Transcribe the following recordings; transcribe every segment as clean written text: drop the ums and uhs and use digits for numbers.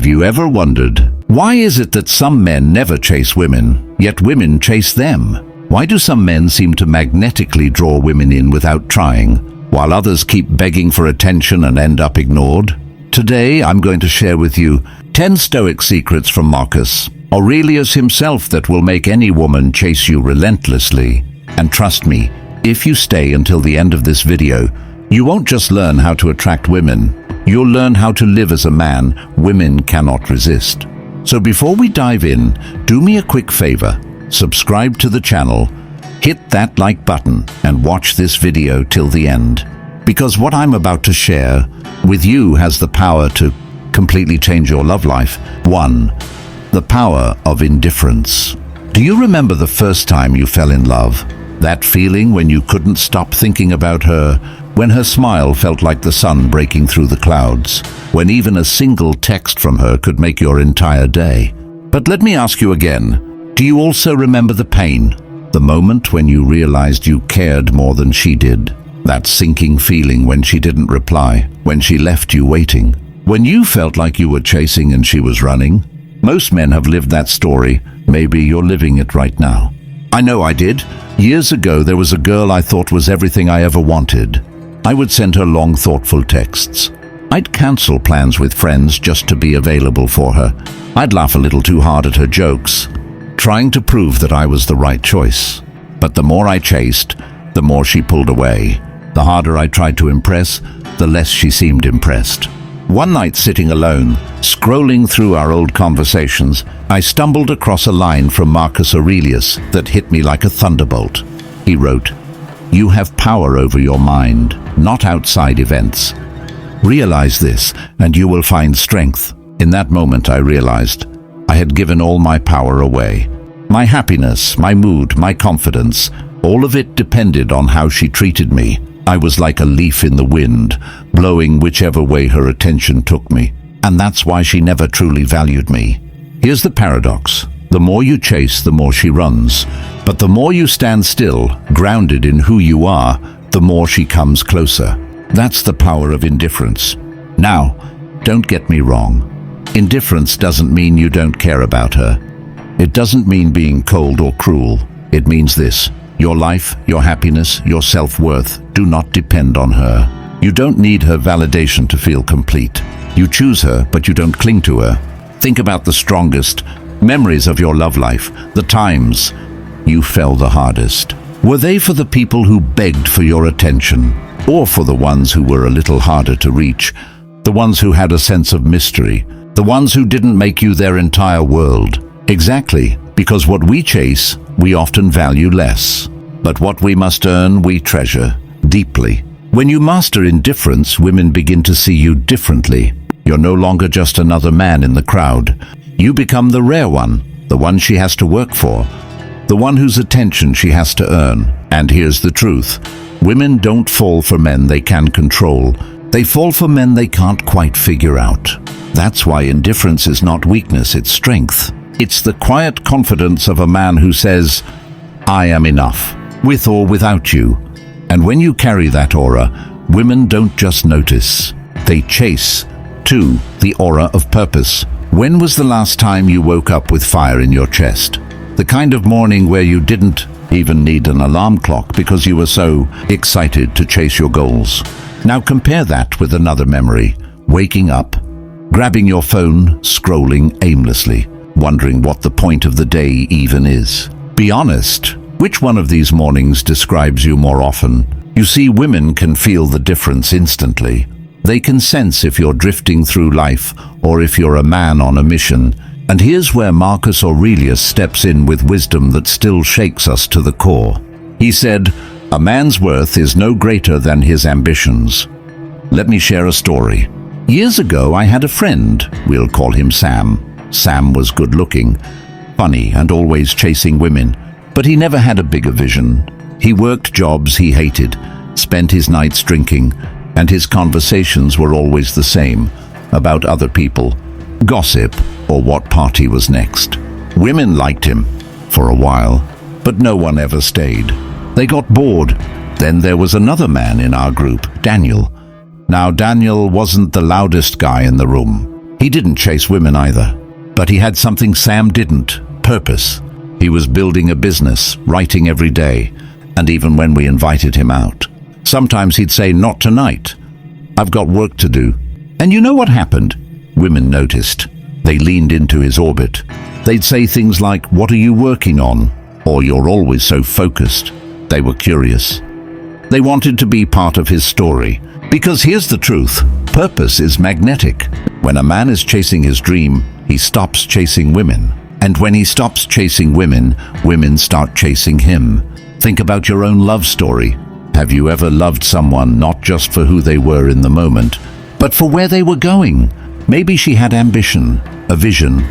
you ever wondered, why is it that some men never chase women, yet women chase them? Why do some men seem to magnetically draw women in without trying, while others keep begging for attention and end up ignored? Today, I'm going to share with you 10 Stoic secrets from Marcus Aurelius himself that will make any woman chase you relentlessly. And trust me, if you stay until the end of this video, you won't just learn how to attract women, you'll learn how to live as a man women cannot resist. So before we dive in, do me a quick favor, subscribe to the channel, hit that like button, and watch this video till the end. Because what I'm about to share with you has the power to completely change your love life. 1. The power of indifference. Do you remember the first time you fell in love? That feeling when you couldn't stop thinking about her, when her smile felt like the sun breaking through the clouds, when even a single text from her could make your entire day. But let me ask you again, do you also remember the pain? The moment when you realized you cared more than she did? That sinking feeling when she didn't reply, when she left you waiting, when you felt like you were chasing and she was running? Most men have lived that story. Maybe you're living it right now. I know I did. Years ago, there was a girl I thought was everything I ever wanted. I would send her long, thoughtful texts. I'd cancel plans with friends just to be available for her. I'd laugh a little too hard at her jokes, trying to prove that I was the right choice. But the more I chased, the more she pulled away. The harder I tried to impress, the less she seemed impressed. One night, sitting alone, scrolling through our old conversations, I stumbled across a line from Marcus Aurelius that hit me like a thunderbolt. He wrote, "You have power over your mind, not outside events. Realize this, and you will find strength." In that moment, I realized I had given all my power away. My happiness, my mood, my confidence, all of it depended on how she treated me. I was like a leaf in the wind, blowing whichever way her attention took me. And that's why she never truly valued me. Here's the paradox. The more you chase, the more she runs. But the more you stand still, grounded in who you are, the more she comes closer. That's the power of indifference. Now, don't get me wrong. Indifference doesn't mean you don't care about her. It doesn't mean being cold or cruel. It means this. Your life, your happiness, your self-worth do not depend on her. You don't need her validation to feel complete. You choose her, but you don't cling to her. Think about the strongest memories of your love life, the times you fell the hardest. Were they for the people who begged for your attention, or for the ones who were a little harder to reach, the ones who had a sense of mystery, the ones who didn't make you their entire world? Exactly, because what we chase, we often value less. But what we must earn, we treasure deeply. When you master indifference, women begin to see you differently. You're no longer just another man in the crowd. You become the rare one, the one she has to work for, the one whose attention she has to earn. And here's the truth. Women don't fall for men they can control. They fall for men they can't quite figure out. That's why indifference is not weakness, it's strength. It's the quiet confidence of a man who says, "I am enough, with or without you." And when you carry that aura, women don't just notice, they chase. 2. The aura of purpose. When was the last time you woke up with fire in your chest? The kind of morning where you didn't even need an alarm clock because you were so excited to chase your goals. Now compare that with another memory. Waking up, grabbing your phone, scrolling aimlessly, wondering what the point of the day even is. Be honest. Which one of these mornings describes you more often? You see, women can feel the difference instantly. They can sense if you're drifting through life or if you're a man on a mission. And here's where Marcus Aurelius steps in with wisdom that still shakes us to the core. He said, "A man's worth is no greater than his ambitions." Let me share a story. Years ago, I had a friend. We'll call him Sam. Sam was good-looking, funny, and always chasing women. But he never had a bigger vision. He worked jobs he hated, spent his nights drinking, and his conversations were always the same, about other people, gossip, or what party was next. Women liked him for a while, but no one ever stayed. They got bored. Then there was another man in our group, Daniel. Now, Daniel wasn't the loudest guy in the room. He didn't chase women either. But he had something Sam didn't: purpose. He was building a business, writing every day, and even when we invited him out, sometimes he'd say, "Not tonight. I've got work to do." And you know what happened? Women noticed. They leaned into his orbit. They'd say things like, "What are you working on?" Or, "You're always so focused." They were curious. They wanted to be part of his story. Because here's the truth: purpose is magnetic. When a man is chasing his dream, he stops chasing women. And when he stops chasing women, women start chasing him. Think about your own love story. Have you ever loved someone not just for who they were in the moment, but for where they were going? Maybe she had ambition, a vision,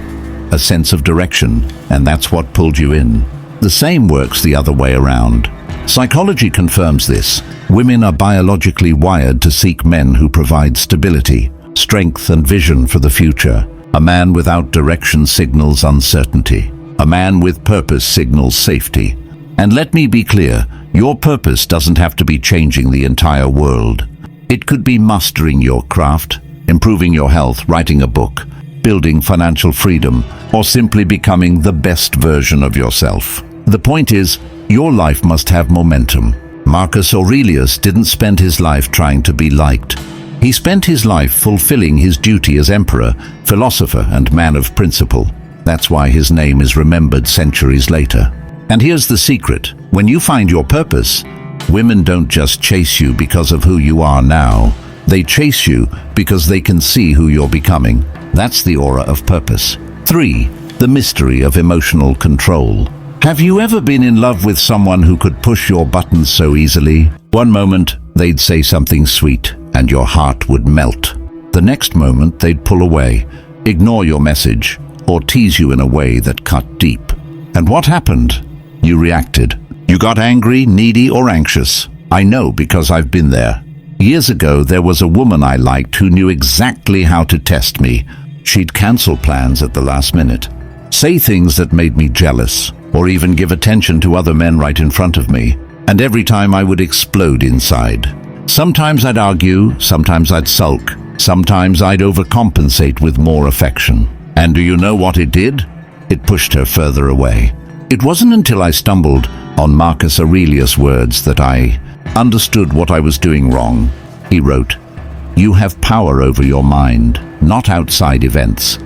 a sense of direction, and that's what pulled you in. The same works the other way around. Psychology confirms this. Women are biologically wired to seek men who provide stability, strength, and vision for the future. A man without direction signals uncertainty. A man with purpose signals safety. And let me be clear, your purpose doesn't have to be changing the entire world. It could be mastering your craft, improving your health, writing a book, building financial freedom, or simply becoming the best version of yourself. The point is, your life must have momentum. Marcus Aurelius didn't spend his life trying to be liked. He spent his life fulfilling his duty as emperor, philosopher, and man of principle. That's why his name is remembered centuries later. And here's the secret: when you find your purpose, women don't just chase you because of who you are now. They chase you because they can see who you're becoming. That's the aura of purpose. 3. The mystery of emotional control. Have you ever been in love with someone who could push your buttons so easily? One moment, they'd say something sweet, and your heart would melt. The next moment, they'd pull away, ignore your message, or tease you in a way that cut deep. And what happened? You reacted. You got angry, needy, or anxious. I know because I've been there. Years ago, there was a woman I liked who knew exactly how to test me. She'd cancel plans at the last minute, say things that made me jealous, or even give attention to other men right in front of me. And every time I would explode inside. Sometimes I'd argue, sometimes I'd sulk, sometimes I'd overcompensate with more affection. And do you know what it did? It pushed her further away. It wasn't until I stumbled on Marcus Aurelius' words that I understood what I was doing wrong. He wrote, "You have power over your mind, not outside events.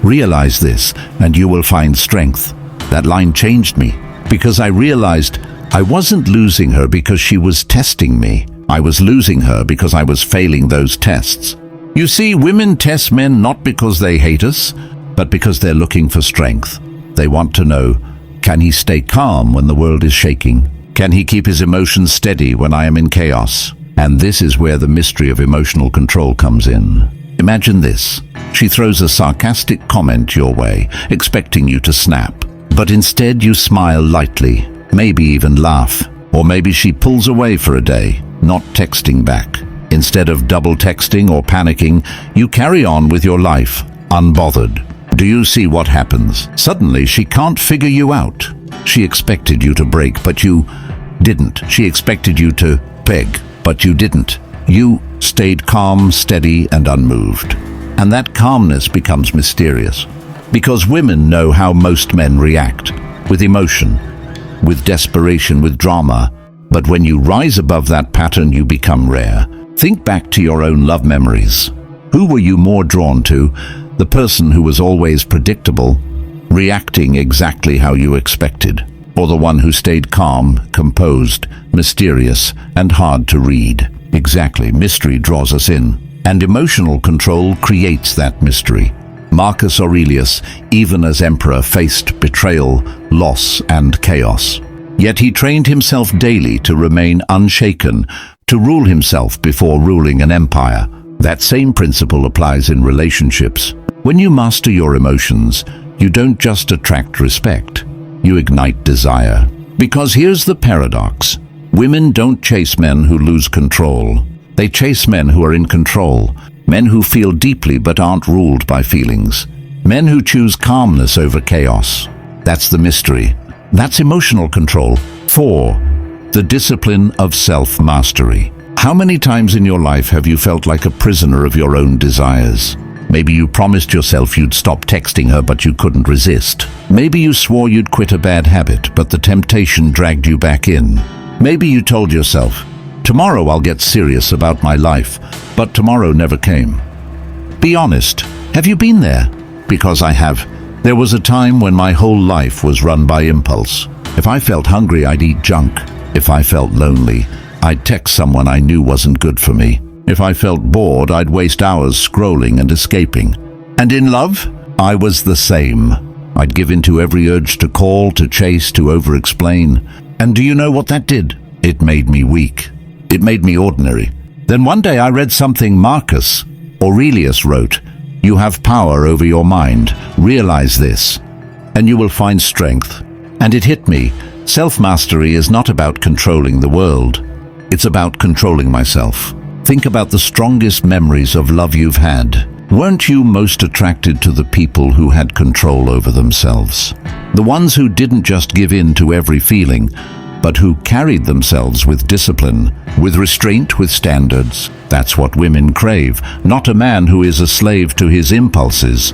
Realize this, and you will find strength." That line changed me, because I realized I wasn't losing her because she was testing me. I was losing her because I was failing those tests. You see, women test men not because they hate us, but because they're looking for strength. They want to know, can he stay calm when the world is shaking? Can he keep his emotions steady when I am in chaos? And this is where the mystery of emotional control comes in. Imagine this. She throws a sarcastic comment your way, expecting you to snap. But instead you smile lightly, maybe even laugh. Or maybe she pulls away for a day, not texting back. Instead of double texting or panicking, you carry on with your life, unbothered. Do you see what happens? Suddenly she can't figure you out. She expected you to break, but you didn't. She expected you to beg, but you didn't. You stayed calm, steady, and unmoved. And that calmness becomes mysterious. Because women know how most men react, with emotion, with desperation, with drama. But when you rise above that pattern, you become rare. Think back to your own love memories. Who were you more drawn to? The person who was always predictable, reacting exactly how you expected, or the one who stayed calm, composed, mysterious, and hard to read? Exactly, mystery draws us in, and emotional control creates that mystery. Marcus Aurelius, even as emperor, faced betrayal, loss, and chaos. Yet he trained himself daily to remain unshaken, to rule himself before ruling an empire. That same principle applies in relationships. When you master your emotions, you don't just attract respect, you ignite desire. Because here's the paradox. Women don't chase men who lose control. They chase men who are in control. Men who feel deeply but aren't ruled by feelings. Men who choose calmness over chaos. That's the mystery. That's emotional control. 4. The discipline of self-mastery. How many times in your life have you felt like a prisoner of your own desires? Maybe you promised yourself you'd stop texting her, but you couldn't resist. Maybe you swore you'd quit a bad habit, but the temptation dragged you back in. Maybe you told yourself, tomorrow I'll get serious about my life, but tomorrow never came. Be honest, have you been there? Because I have. There was a time when my whole life was run by impulse. If I felt hungry, I'd eat junk. If I felt lonely, I'd text someone I knew wasn't good for me. If I felt bored, I'd waste hours scrolling and escaping. And in love, I was the same. I'd give in to every urge to call, to chase, to over-explain. And do you know what that did? It made me weak. It made me ordinary. Then one day I read something Marcus Aurelius wrote. You have power over your mind. Realize this, and you will find strength. And it hit me. Self-mastery is not about controlling the world. It's about controlling myself. Think about the strongest memories of love you've had. Weren't you most attracted to the people who had control over themselves? The ones who didn't just give in to every feeling, but who carried themselves with discipline, with restraint, with standards. That's what women crave, not a man who is a slave to his impulses,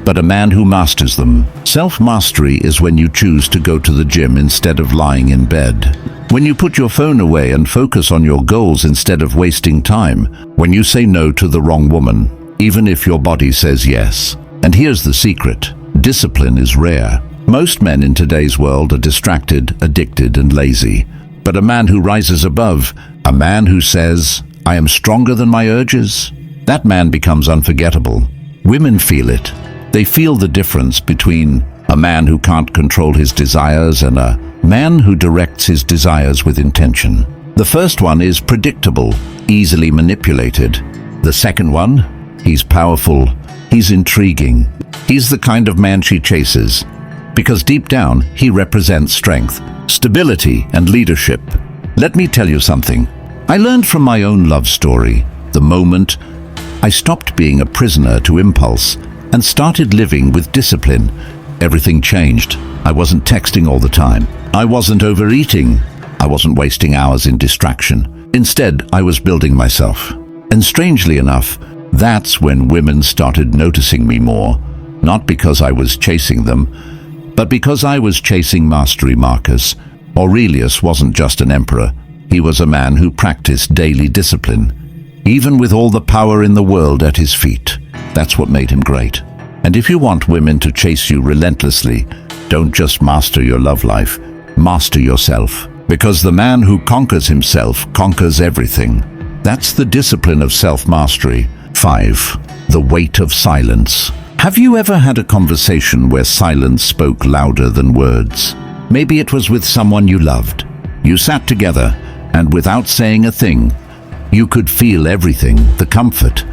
but a man who masters them. Self-mastery is when you choose to go to the gym instead of lying in bed. When you put your phone away and focus on your goals instead of wasting time. When you say no to the wrong woman, even if your body says yes. And here's the secret. Discipline is rare. Most men in today's world are distracted, addicted, and lazy. But a man who rises above, a man who says, I am stronger than my urges, that man becomes unforgettable. Women feel it. They feel the difference between a man who can't control his desires and a man who directs his desires with intention. The first one is predictable, easily manipulated. The second one, he's powerful, he's intriguing. He's the kind of man she chases, because deep down he represents strength, stability, and leadership. Let me tell you something. I learned from my own love story. The moment I stopped being a prisoner to impulse and started living with discipline, everything changed. I wasn't texting all the time. I wasn't overeating. I wasn't wasting hours in distraction. Instead, I was building myself. And strangely enough, that's when women started noticing me more, not because I was chasing them, but because I was chasing mastery. Marcus Aurelius wasn't just an emperor. He was a man who practiced daily discipline, even with all the power in the world at his feet. That's what made him great. And if you want women to chase you relentlessly, don't just master your love life, master yourself. Because the man who conquers himself conquers everything. That's the discipline of self-mastery. 5. The weight of silence. Have you ever had a conversation where silence spoke louder than words? Maybe it was with someone you loved. You sat together, and without saying a thing, you could feel everything, the comfort,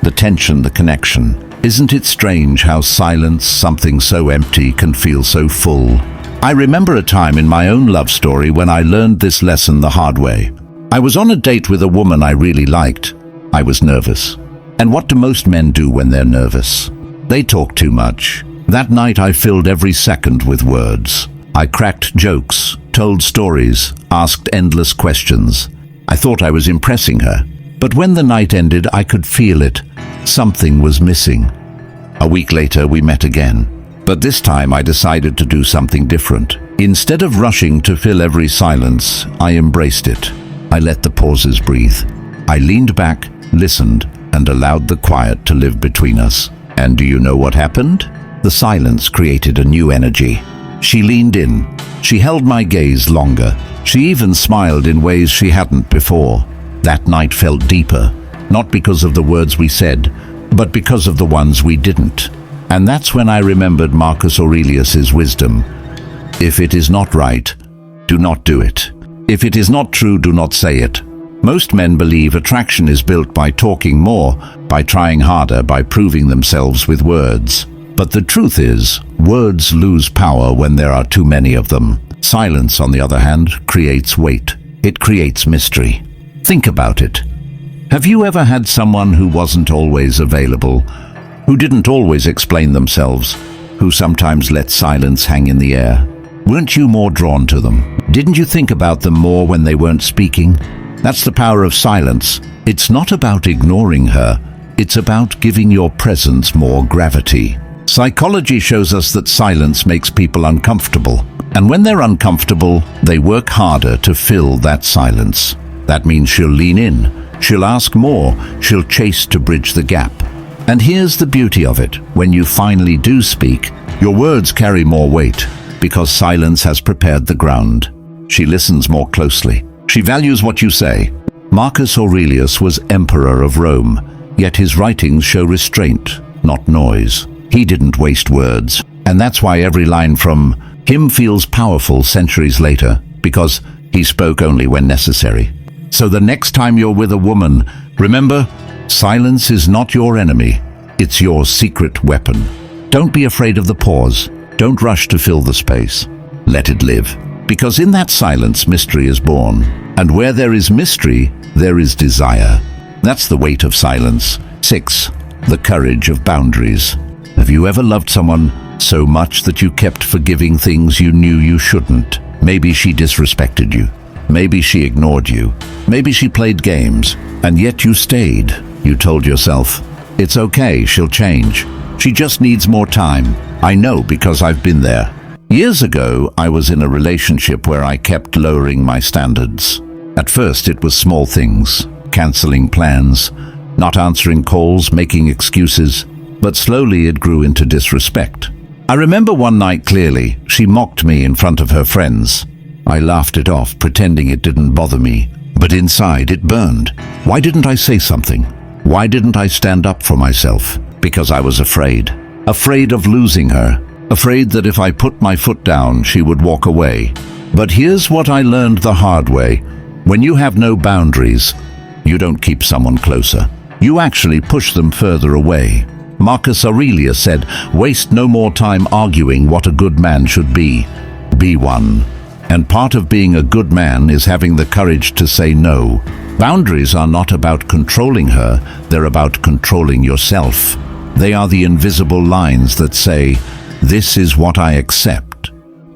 the tension, the connection. Isn't it strange how silence, something so empty, can feel so full? I remember a time in my own love story when I learned this lesson the hard way. I was on a date with a woman I really liked. I was nervous. And what do most men do when they're nervous? They talk too much. That night I filled every second with words. I cracked jokes, told stories, asked endless questions. I thought I was impressing her. But when the night ended, I could feel it. Something was missing. A week later, we met again. But this time I decided to do something different. Instead of rushing to fill every silence, I embraced it. I let the pauses breathe. I leaned back, listened, and allowed the quiet to live between us. And do you know what happened? The silence created a new energy. She leaned in. She held my gaze longer. She even smiled in ways she hadn't before. That night felt deeper, not because of the words we said, but because of the ones we didn't. And that's when I remembered Marcus Aurelius's wisdom. If it is not right, do not do it. If it is not true, do not say it. Most men believe attraction is built by talking more, by trying harder, by proving themselves with words. But the truth is, words lose power when there are too many of them. Silence, on the other hand, creates weight. It creates mystery. Think about it. Have you ever had someone who wasn't always available, who didn't always explain themselves, who sometimes let silence hang in the air? Weren't you more drawn to them? Didn't you think about them more when they weren't speaking? That's the power of silence. It's not about ignoring her. It's about giving your presence more gravity. Psychology shows us that silence makes people uncomfortable. And when they're uncomfortable, they work harder to fill that silence. That means she'll lean in, she'll ask more, she'll chase to bridge the gap. And here's the beauty of it. When you finally do speak, your words carry more weight because silence has prepared the ground. She listens more closely. She values what you say. Marcus Aurelius was emperor of Rome, yet his writings show restraint, not noise. He didn't waste words, and that's why every line from him feels powerful centuries later, because he spoke only when necessary. So the next time you're with a woman, remember, silence is not your enemy, it's your secret weapon. Don't be afraid of the pause. Don't rush to fill the space. Let it live. Because in that silence, mystery is born. And where there is mystery, there is desire. That's the weight of silence. 6. The courage of boundaries. Have you ever loved someone so much that you kept forgiving things you knew you shouldn't? Maybe she disrespected you. Maybe she ignored you. Maybe she played games. And yet you stayed. You told yourself, it's okay, she'll change. She just needs more time. I know because I've been there. Years ago, I was in a relationship where I kept lowering my standards. At first, it was small things, canceling plans, not answering calls, making excuses, but slowly it grew into disrespect. I remember one night clearly, she mocked me in front of her friends. I laughed it off, pretending it didn't bother me, but inside it burned. Why didn't I say something? Why didn't I stand up for myself? Because I was afraid. Afraid of losing her. Afraid that if I put my foot down, she would walk away. But here's what I learned the hard way. When you have no boundaries, you don't keep someone closer. You actually push them further away. Marcus Aurelius said, waste no more time arguing what a good man should be. Be one. And part of being a good man is having the courage to say no. Boundaries are not about controlling her, they're about controlling yourself. They are the invisible lines that say, this is what I accept,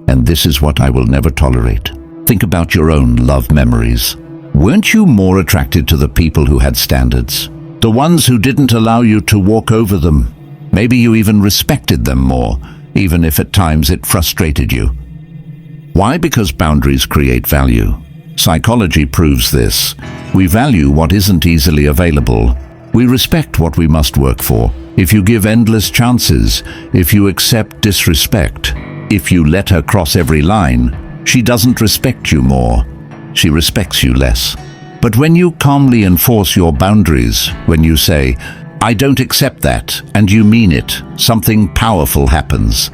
and this is what I will never tolerate. Think about your own love memories. Weren't you more attracted to the people who had standards? The ones who didn't allow you to walk over them? Maybe you even respected them more, even if at times it frustrated you. Why? Because boundaries create value. Psychology proves this. We value what isn't easily available. We respect what we must work for. If you give endless chances, if you accept disrespect, if you let her cross every line, she doesn't respect you more. She respects you less. But when you calmly enforce your boundaries, when you say, I don't accept that, and you mean it, something powerful happens.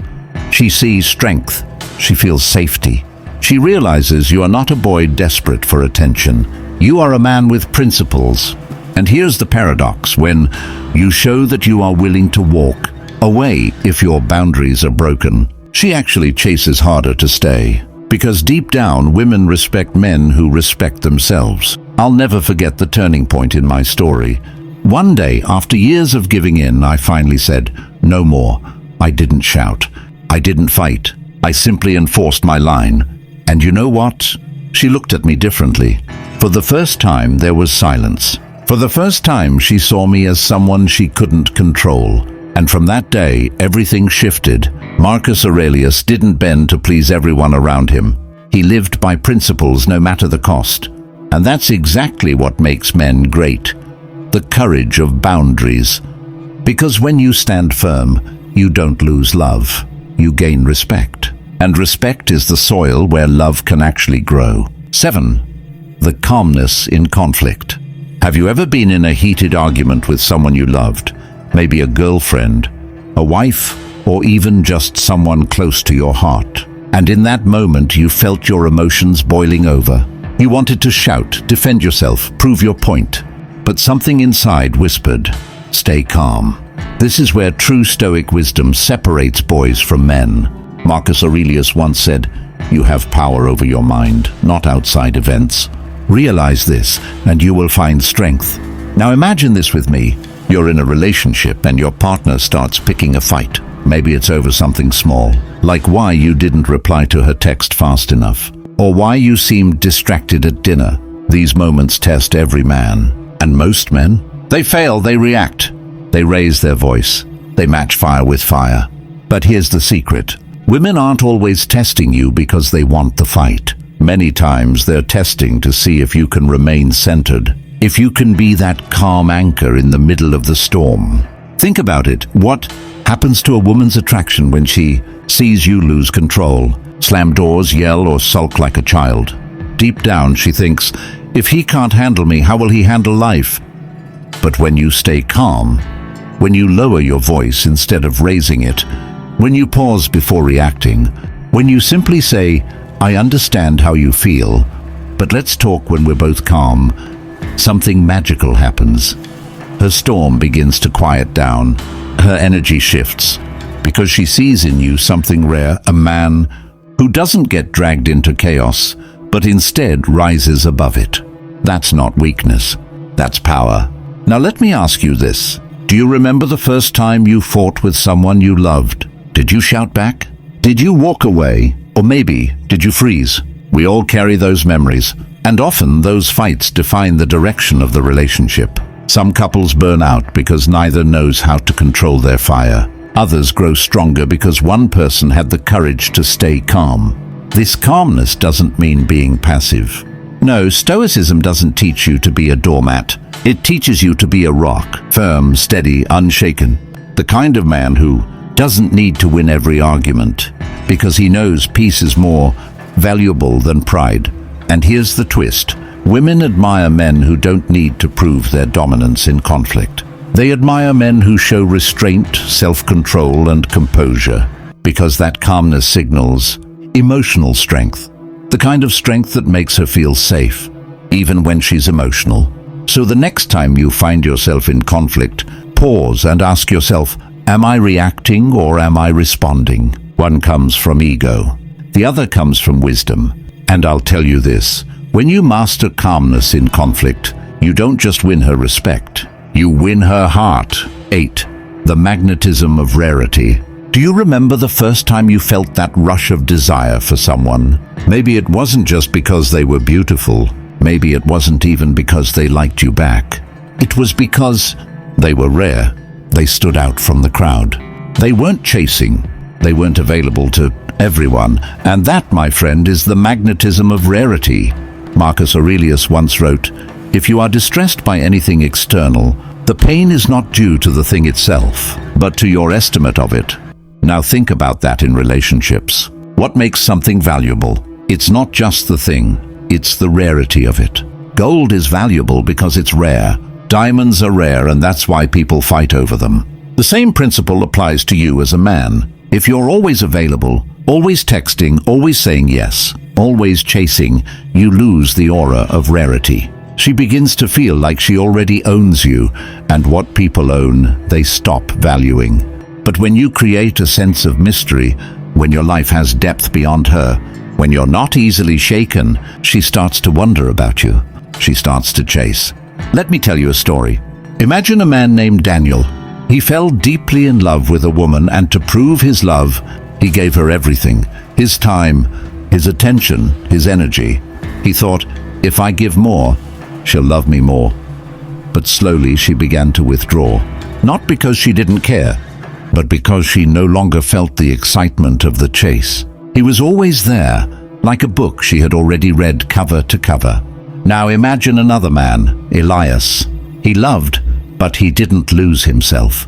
She sees strength. She feels safety. She realizes you are not a boy desperate for attention. You are a man with principles. And here's the paradox. When you show that you are willing to walk away if your boundaries are broken, she actually chases harder to stay. Because deep down, women respect men who respect themselves. I'll never forget the turning point in my story. One day, after years of giving in, I finally said, no more. I didn't shout. I didn't fight. I simply enforced my line. And you know what? She looked at me differently. For the first time, there was silence. For the first time, she saw me as someone she couldn't control. And from that day, everything shifted. Marcus Aurelius didn't bend to please everyone around him. He lived by principles no matter the cost. And that's exactly what makes men great. The courage of boundaries. Because when you stand firm, you don't lose love. You gain respect. And respect is the soil where love can actually grow. 7. The calmness in conflict. Have you ever been in a heated argument with someone you loved? Maybe a girlfriend, a wife, or even just someone close to your heart. And in that moment, you felt your emotions boiling over. You wanted to shout, defend yourself, prove your point. But something inside whispered, stay calm. This is where true Stoic wisdom separates boys from men. Marcus Aurelius once said, you have power over your mind, not outside events. Realize this, and you will find strength. Now imagine this with me. You're in a relationship and your partner starts picking a fight. Maybe it's over something small, like why you didn't reply to her text fast enough, or why you seemed distracted at dinner. These moments test every man. And most men? They fail, they react. They raise their voice. They match fire with fire. But here's the secret. Women aren't always testing you because they want the fight. Many times they're testing to see if you can remain centered, if you can be that calm anchor in the middle of the storm. Think about it. What happens to a woman's attraction when she sees you lose control, slam doors, yell, or sulk like a child? Deep down, she thinks, if he can't handle me, how will he handle life? But when you stay calm, when you lower your voice instead of raising it, when you pause before reacting, when you simply say, I understand how you feel, but let's talk when we're both calm, something magical happens. Her storm begins to quiet down. Her energy shifts because she sees in you something rare, a man who doesn't get dragged into chaos, but instead rises above it. That's not weakness. That's power. Now let me ask you this. Do you remember the first time you fought with someone you loved? Did you shout back? Did you walk away? Or maybe, did you freeze? We all carry those memories, and often those fights define the direction of the relationship. Some couples burn out because neither knows how to control their fire. Others grow stronger because one person had the courage to stay calm. This calmness doesn't mean being passive. No, Stoicism doesn't teach you to be a doormat. It teaches you to be a rock, firm, steady, unshaken. The kind of man who doesn't need to win every argument, because he knows peace is more valuable than pride. And here's the twist. Women admire men who don't need to prove their dominance in conflict. They admire men who show restraint, self-control, and composure, because that calmness signals emotional strength, the kind of strength that makes her feel safe, even when she's emotional. So the next time you find yourself in conflict, pause and ask yourself, am I reacting or am I responding? One comes from ego. The other comes from wisdom. And I'll tell you this, when you master calmness in conflict, you don't just win her respect, you win her heart. 8. The magnetism of rarity. Do you remember the first time you felt that rush of desire for someone? Maybe it wasn't just because they were beautiful. Maybe it wasn't even because they liked you back. It was because they were rare. They stood out from the crowd. They weren't chasing. They weren't available to everyone. And that, my friend, is the magnetism of rarity. Marcus Aurelius once wrote, if you are distressed by anything external, the pain is not due to the thing itself, but to your estimate of it. Now think about that in relationships. What makes something valuable? It's not just the thing, it's the rarity of it. Gold is valuable because it's rare. Diamonds are rare, and that's why people fight over them. The same principle applies to you as a man. If you're always available, always texting, always saying yes, always chasing, you lose the aura of rarity. She begins to feel like she already owns you, and what people own, they stop valuing. But when you create a sense of mystery, when your life has depth beyond her, when you're not easily shaken, she starts to wonder about you. She starts to chase. Let me tell you a story. Imagine a man named Daniel. He fell deeply in love with a woman, and to prove his love, he gave her everything. His time, his attention, his energy. He thought, if I give more, she'll love me more. But slowly she began to withdraw. Not because she didn't care, but because she no longer felt the excitement of the chase. He was always there, like a book she had already read cover to cover. Now imagine another man, Elias. He loved, but he didn't lose himself.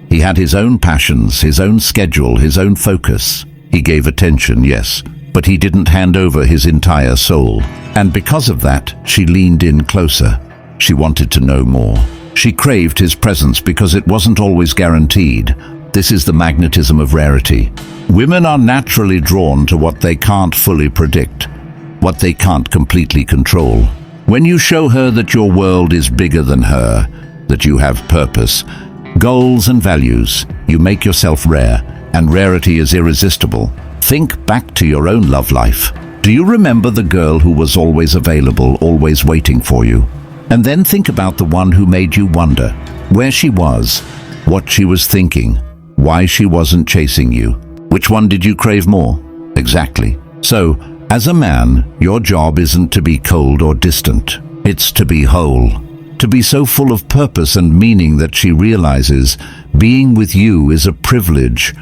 He had his own passions, his own schedule, his own focus. He gave attention, yes, but he didn't hand over his entire soul. And because of that, she leaned in closer. She wanted to know more. She craved his presence because it wasn't always guaranteed. This is the magnetism of rarity. Women are naturally drawn to what they can't fully predict, what they can't completely control. When you show her that your world is bigger than her, that you have purpose, goals and values, you make yourself rare, and rarity is irresistible. Think back to your own love life. Do you remember the girl who was always available, always waiting for you? And then think about the one who made you wonder where she was, what she was thinking, why she wasn't chasing you. Which one did you crave more? Exactly. So, as a man, your job isn't to be cold or distant. It's to be whole, to be so full of purpose and meaning that she realizes being with you is a privilege,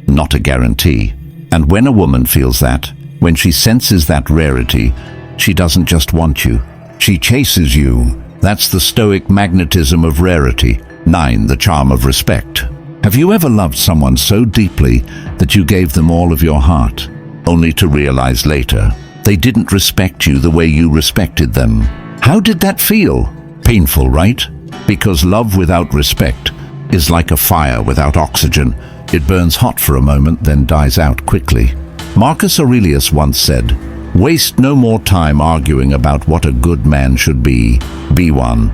not a guarantee. And when a woman feels that, when she senses that rarity, she doesn't just want you, she chases you. That's the Stoic magnetism of rarity. 9. The charm of respect. Have you ever loved someone so deeply that you gave them all of your heart, only to realize later they didn't respect you the way you respected them? How did that feel? Painful, right? Because love without respect is like a fire without oxygen. It burns hot for a moment, then dies out quickly. Marcus Aurelius once said, "Waste no more time arguing about what a good man should be. Be one."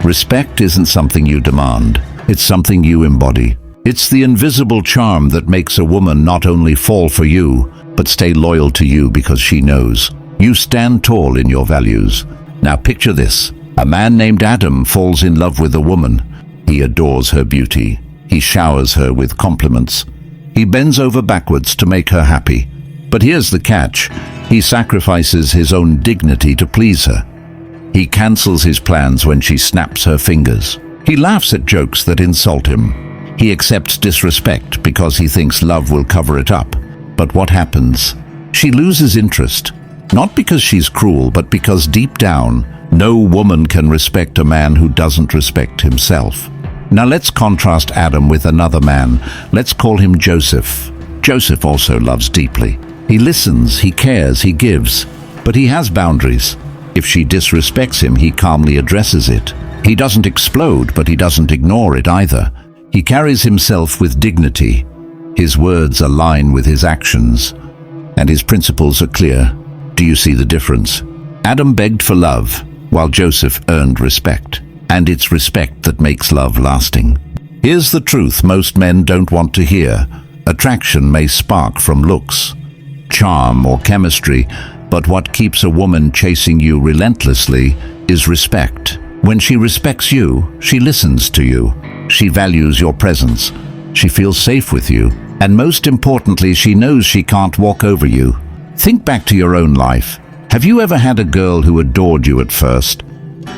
Respect isn't something you demand, it's something you embody. It's the invisible charm that makes a woman not only fall for you, but stay loyal to you because she knows you stand tall in your values. Now picture this. A man named Adam falls in love with a woman. He adores her beauty. He showers her with compliments. He bends over backwards to make her happy. But here's the catch. He sacrifices his own dignity to please her. He cancels his plans when she snaps her fingers. He laughs at jokes that insult him. He accepts disrespect because he thinks love will cover it up. But what happens? She loses interest. Not because she's cruel, but because deep down, no woman can respect a man who doesn't respect himself. Now let's contrast Adam with another man. Let's call him Joseph. Joseph also loves deeply. He listens, he cares, he gives. But he has boundaries. If she disrespects him, he calmly addresses it. He doesn't explode, but he doesn't ignore it either. He carries himself with dignity. His words align with his actions, and his principles are clear. Do you see the difference? Adam begged for love, while Joseph earned respect. And it's respect that makes love lasting. Here's the truth most men don't want to hear. Attraction may spark from looks, charm, or chemistry, but what keeps a woman chasing you relentlessly is respect. When she respects you, she listens to you. She values your presence. She feels safe with you. And most importantly, she knows she can't walk over you. Think back to your own life. Have you ever had a girl who adored you at first,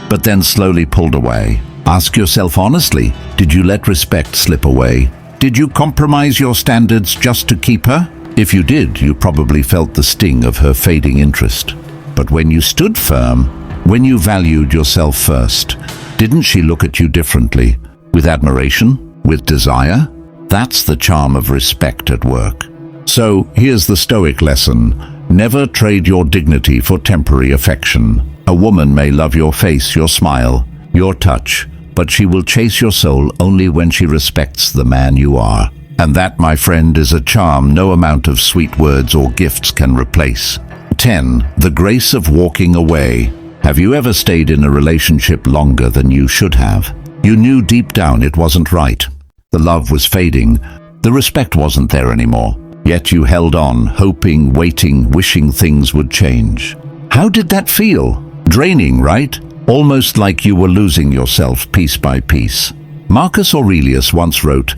but then slowly pulled away? Ask yourself honestly, did you let respect slip away? Did you compromise your standards just to keep her? If you did, you probably felt the sting of her fading interest. But when you stood firm, when you valued yourself first, didn't she look at you differently? With admiration? With desire? That's the charm of respect at work. So, here's the Stoic lesson. Never trade your dignity for temporary affection. A woman may love your face, your smile, your touch, but she will chase your soul only when she respects the man you are. And that, my friend, is a charm no amount of sweet words or gifts can replace. 10. The grace of walking away. Have you ever stayed in a relationship longer than you should have? You knew deep down it wasn't right. The love was fading. The respect wasn't there anymore. Yet you held on, hoping, waiting, wishing things would change. How did that feel? Draining, right? Almost like you were losing yourself piece by piece. Marcus Aurelius once wrote,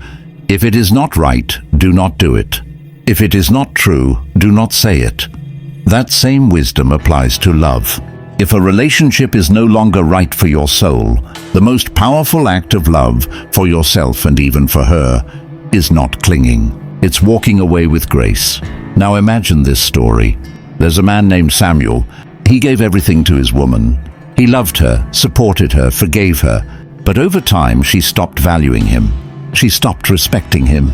"If it is not right, do not do it. If it is not true, do not say it." That same wisdom applies to love. If a relationship is no longer right for your soul, the most powerful act of love for yourself and even for her is not clinging. It's walking away with grace. Now imagine this story. There's a man named Samuel. He gave everything to his woman. He loved her, supported her, forgave her. But over time, she stopped valuing him. She stopped respecting him.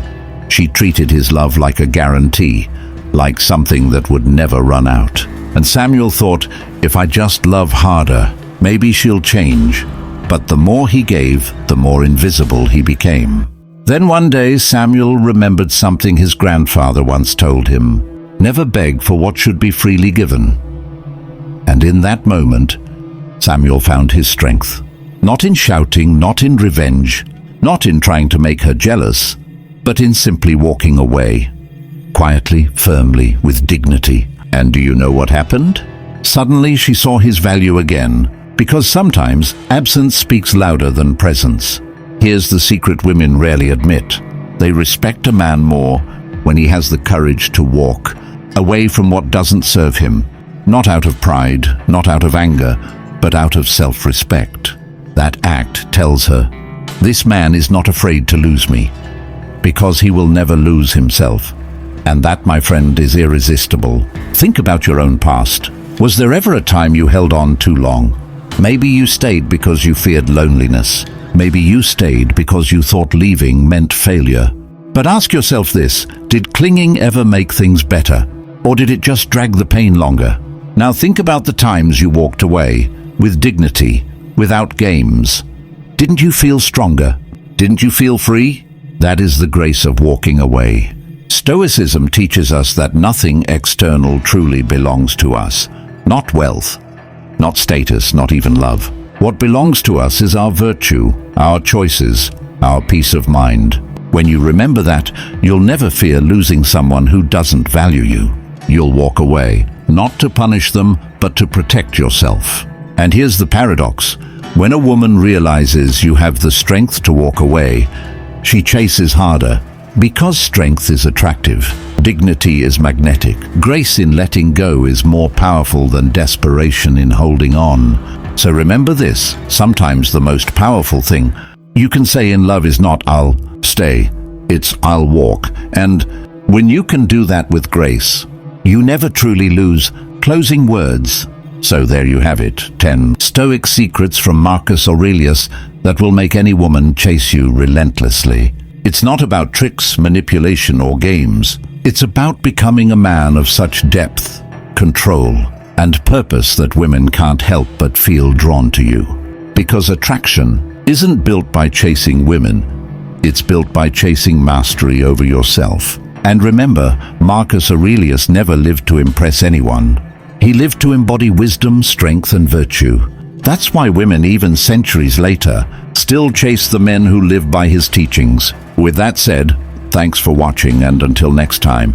She treated his love like a guarantee, like something that would never run out. And Samuel thought, if I just love harder, maybe she'll change. But the more he gave, the more invisible he became. Then one day, Samuel remembered something his grandfather once told him. Never beg for what should be freely given. And in that moment, Samuel found his strength. Not in shouting, not in revenge, not in trying to make her jealous, but in simply walking away. Quietly, firmly, with dignity. And do you know what happened? Suddenly she saw his value again, because sometimes absence speaks louder than presence. Here's the secret women rarely admit. They respect a man more when he has the courage to walk away from what doesn't serve him, not out of pride, not out of anger, but out of self-respect. That act tells her, "This man is not afraid to lose me, because he will never lose himself." And that, my friend, is irresistible. Think about your own past. Was there ever a time you held on too long? Maybe you stayed because you feared loneliness. Maybe you stayed because you thought leaving meant failure. But ask yourself this: did clinging ever make things better? Or did it just drag the pain longer? Now think about the times you walked away, with dignity, without games. Didn't you feel stronger? Didn't you feel free? That is the grace of walking away. Stoicism teaches us that nothing external truly belongs to us. Not wealth, not status, not even love. What belongs to us is our virtue, our choices, our peace of mind. When you remember that, you'll never fear losing someone who doesn't value you. You'll walk away, not to punish them, but to protect yourself. And here's the paradox. When a woman realizes you have the strength to walk away, she chases harder. Because strength is attractive, dignity is magnetic, grace in letting go is more powerful than desperation in holding on. So remember this: sometimes the most powerful thing you can say in love is not "I'll stay," it's "I'll walk." And when you can do that with grace, you never truly lose. Closing words. So there you have it, 10 Stoic secrets from Marcus Aurelius that will make any woman chase you relentlessly. It's not about tricks, manipulation, or games. It's about becoming a man of such depth, control, and purpose that women can't help but feel drawn to you. Because attraction isn't built by chasing women, it's built by chasing mastery over yourself. And remember, Marcus Aurelius never lived to impress anyone. He lived to embody wisdom, strength, and virtue. That's why women, even centuries later, still chase the men who live by his teachings. With that said, thanks for watching, and until next time.